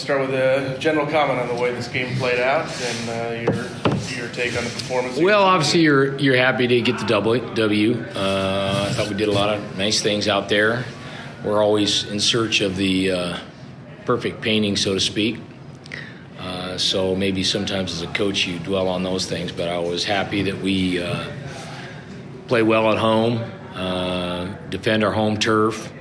Start with a general comment on the way this game played out and your take on the performance. Well, obviously you're happy to get the W. I thought we did a lot of nice things out there. We're always in search of the perfect painting, so to speak. So maybe sometimes as a coach you dwell on those things, but I was happy that we play well at home, defend our home turf.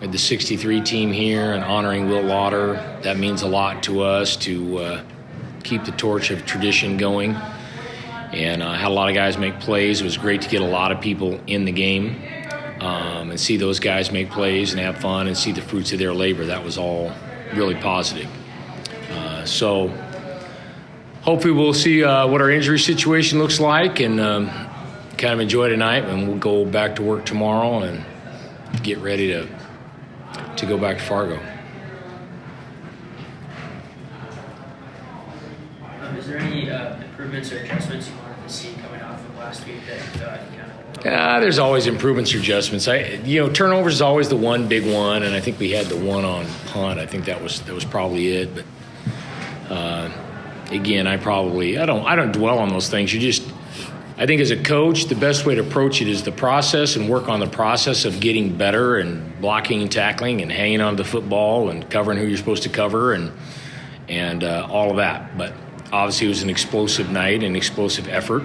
We had the 63 team here and honoring Will Lauder. That means a lot to us to keep the torch of tradition going. And I had a lot of guys make plays. It was great to get a lot of people in the game and see those guys make plays and have fun and see the fruits of their labor. That was all really positive. So hopefully we'll see what our injury situation looks like and kind of enjoy tonight, and we'll go back to work tomorrow and get ready to go back to Fargo. Is there any improvements or adjustments you wanted to see coming off of last week that you thought you kind of... There's always improvements or adjustments. Turnovers is always the one big one, and I think we had the one on punt. I think that was probably it. But again, I don't dwell on those things. I think as a coach, the best way to approach it is the process and work on the process of getting better and blocking and tackling and hanging on to the football and covering who you're supposed to cover and all of that. But obviously it was an explosive night, an explosive effort.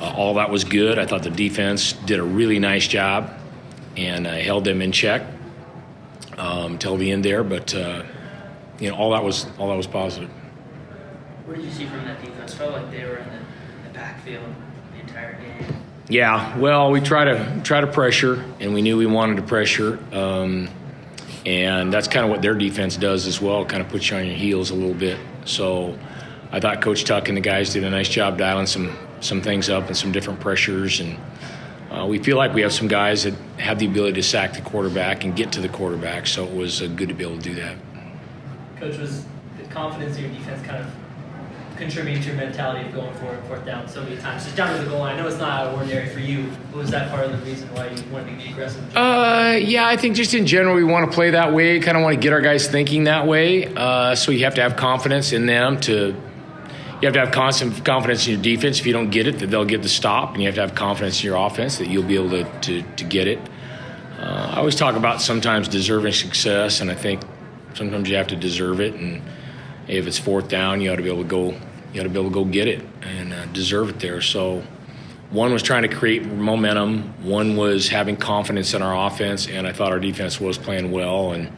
All that was good. I thought the defense did a really nice job, and I held them in check till the end there. But all that was positive. What did you see from that defense? Felt like they were in the backfield the entire game. Yeah, well, we try to pressure, and we knew we wanted to pressure, and that's kind of what their defense does as well. Kind of puts you on your heels a little bit. So I thought Coach Tuck and the guys did a nice job dialing some things up and some different pressures, and we feel like we have some guys that have the ability to sack the quarterback and get to the quarterback. So it was good to be able to do that. Coach, was the confidence in your defense kind of contributing to your mentality of going forward, fourth down so many times, just down to the goal line? I know it's not out of ordinary for you, but was that part of the reason why you wanted to be aggressive? Yeah, I think just in general we want to play that way, kind of want to get our guys thinking that way. So you have to have confidence in them you have to have constant confidence in your defense. If you don't get it, that they'll get the stop, and you have to have confidence in your offense that you'll be able to get it. I always talk about sometimes deserving success, and I think sometimes you have to deserve it, and if it's fourth down, you ought to be able to go get it and deserve it there. So one was trying to create momentum, one was having confidence in our offense, and I thought our defense was playing well and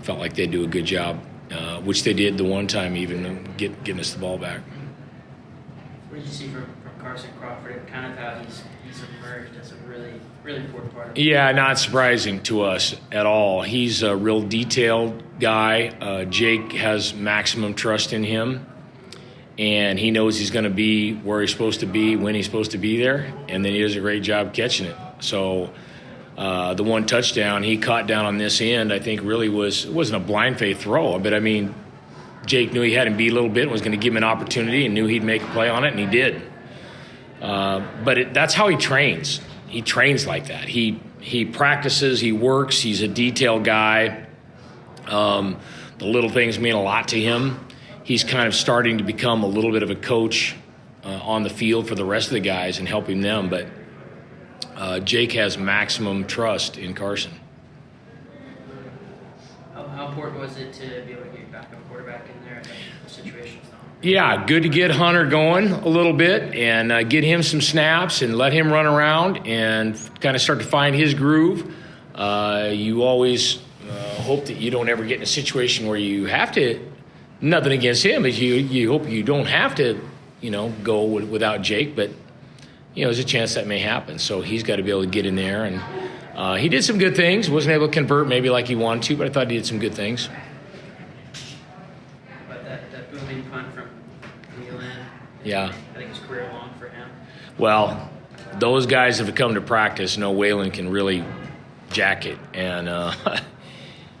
felt like they'd do a good job, which they did the one time even getting us the ball back. What did you see from Carson Crawford and kind of how he's emerged as a really, really important part of it? Yeah, not surprising to us at all. He's a real detailed guy. Jake has maximum trust in him, and he knows he's going to be where he's supposed to be when he's supposed to be there, and then he does a great job catching it. So the one touchdown he caught down on this end, I think really wasn't a blind faith throw. But, I mean, Jake knew he had him beat a little bit and was going to give him an opportunity and knew he'd make a play on it, and he did. But that's how he trains. He trains like that. He practices, he works, he's a detailed guy. The little things mean a lot to him. He's kind of starting to become a little bit of a coach on the field for the rest of the guys and helping them. But Jake has maximum trust in Carson. How important was it to be able to get your backup quarterback in there in those situations? Yeah, good to get Hunter going a little bit and get him some snaps and let him run around and kind of start to find his groove. You always hope that you don't ever get in a situation where you have to, nothing against him, but you hope you don't have to, go without Jake, but, there's a chance that may happen. So he's got to be able to get in there, and he did some good things. Wasn't able to convert maybe like he wanted to, but I thought he did some good things. But that booming punt from Whelan, Yeah. I think it's career long for him. Well, those guys have come to practice know Whalen can really jack it, and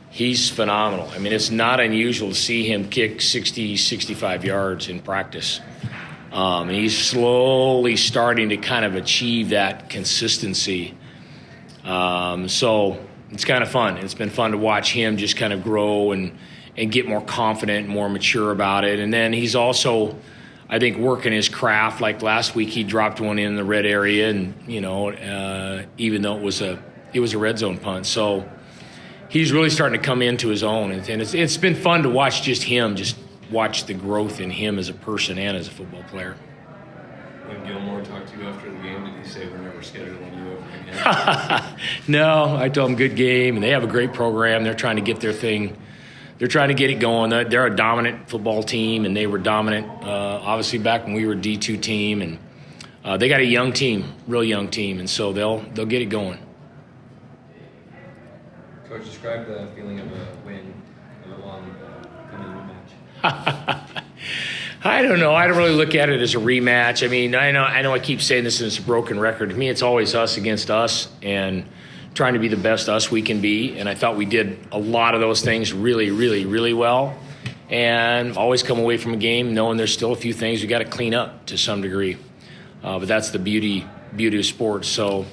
he's phenomenal. I mean, it's not unusual to see him kick 60, 65 yards in practice. He's slowly starting to kind of achieve that consistency. So it's kind of fun. It's been fun to watch him just kind of grow and and get more confident, more mature about it. And then he's also, I think, working his craft. Like last week, he dropped one in the red area, and even though it was a red zone punt, so he's really starting to come into his own. And it's been fun to watch just watch the growth in him as a person and as a football player. When Gilmore talked to you after the game, did he say we're never scheduling you over again? No, I told him good game, and they have a great program. They're trying to get their thing. They're trying to get it going. They're a dominant football team, and they were dominant, obviously, back when we were a D2 team. And they got a young team, real young team, and so they'll get it going. Coach, describe the feeling of a win of a long coming rematch. I don't know. I don't really look at it as a rematch. I mean, I know I keep saying this, and it's a broken record. To me, it's always us against us, and trying to be the best us we can be. And I thought we did a lot of those things really, really, really well. And always come away from a game knowing there's still a few things we got to clean up to some degree. But that's the beauty of sports. So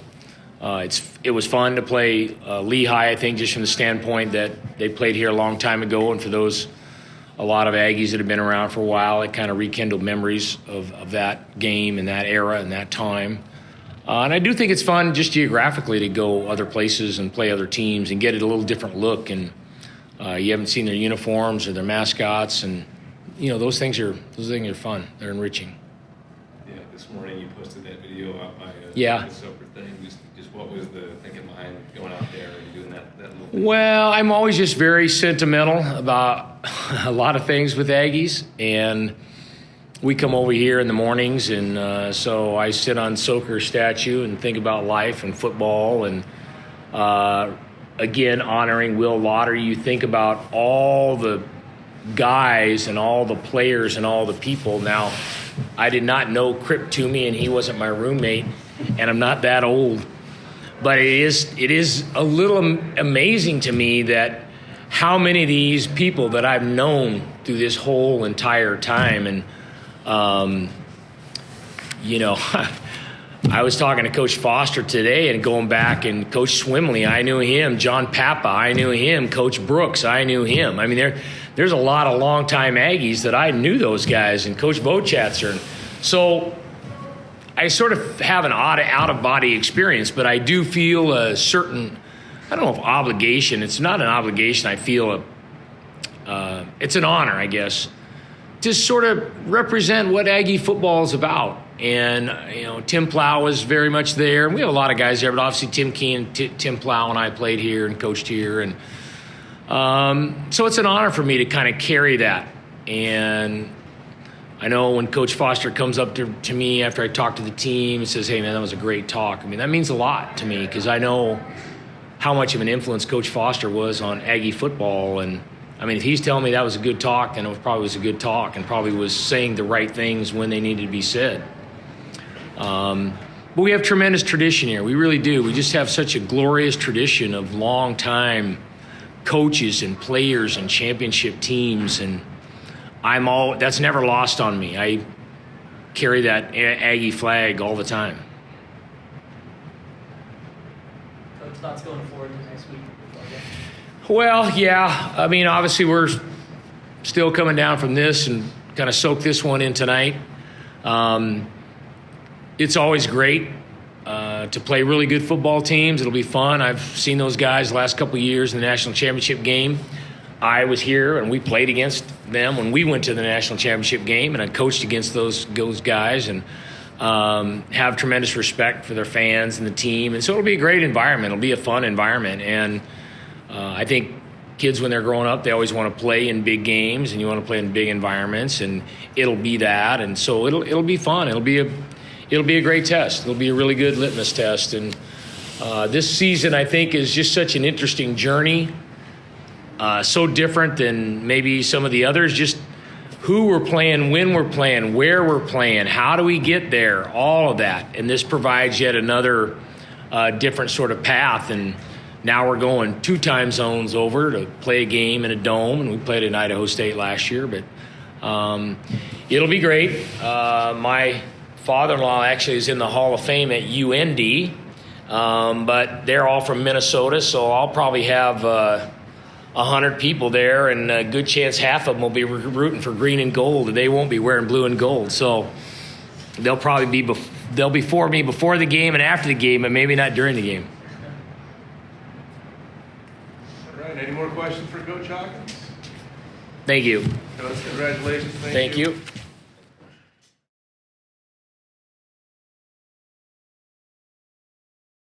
it was fun to play Lehigh, I think, just from the standpoint that they played here a long time ago. And for a lot of Aggies that have been around for a while, it kind of rekindled memories of that game and that era and that time. And I do think it's fun just geographically to go other places and play other teams and get it a little different look. And you haven't seen their uniforms or their mascots, and those things are fun. They're enriching. Yeah, this morning you posted that video out by Yeah. the Soper thing. Just what was the thinking behind going out there and doing that little thing? Well, I'm always just very sentimental about a lot of things with Aggies, and we come over here in the mornings, and so I sit on Soker's statue and think about life and football, and again, honoring Will Lauder. You think about all the guys and all the players and all the people. Now, I did not know Crip Toomey, and he wasn't my roommate, and I'm not that old. But it is a little amazing to me that how many of these people that I've known through this whole entire time. And, I was talking to Coach Foster today and going back, and Coach Swimley, I knew him. John Papa, I knew him. Coach Brooks, I knew him. I mean, there's a lot of longtime Aggies that I knew those guys, and Coach Vochatzer. So I sort of have an out-of-body experience, but I do feel a certain, I don't know if obligation. It's not an obligation. I feel it's an honor, I guess, to sort of represent what Aggie football is about. And, Tim Plow was very much there. And we have a lot of guys there, but obviously Tim Key and Tim Plow and I played here and coached here. And so it's an honor for me to kind of carry that. And I know when Coach Foster comes up to me after I talk to the team and says, hey, man, that was a great talk. I mean, that means a lot to me because I know how much of an influence Coach Foster was on Aggie football. And, I mean, if he's telling me that was a good talk, then it probably was a good talk and probably was saying the right things when they needed to be said. But we have tremendous tradition here. We really do. We just have such a glorious tradition of long-time coaches and players and championship teams, and that's never lost on me. I carry that Aggie flag all the time. Coach, thoughts going forward to next week? Well, yeah. I mean, obviously we're still coming down from this and kind of soak this one in tonight. It's always great to play really good football teams. It'll be fun. I've seen those guys the last couple of years in the national championship game. I was here and we played against them when we went to the national championship game, and I coached against those guys, and have tremendous respect for their fans and the team. And so it'll be a great environment. It'll be a fun environment. And I think kids, when they're growing up, they always want to play in big games, and you want to play in big environments, and it'll be that. And so it'll be fun. It'll be a great test. It'll be a really good litmus test. And this season, I think, is just such an interesting journey. So different than maybe some of the others. Just who we're playing, when we're playing, where we're playing, how do we get there, all of that. And this provides yet another different sort of path. And now we're going 2 time zones over to play a game in a dome, and we played at Idaho State last year. But it'll be great. My father-in-law actually is in the Hall of Fame at UND, but they're all from Minnesota, so I'll probably have 100 people there, and a good chance half of them will be rooting for green and gold, and they won't be wearing blue and gold. So they'll probably be they'll be for me before the game and after the game, but maybe not during the game. All right, any more questions for Coach Hawkins? Thank you. Coach, congratulations. Thank you.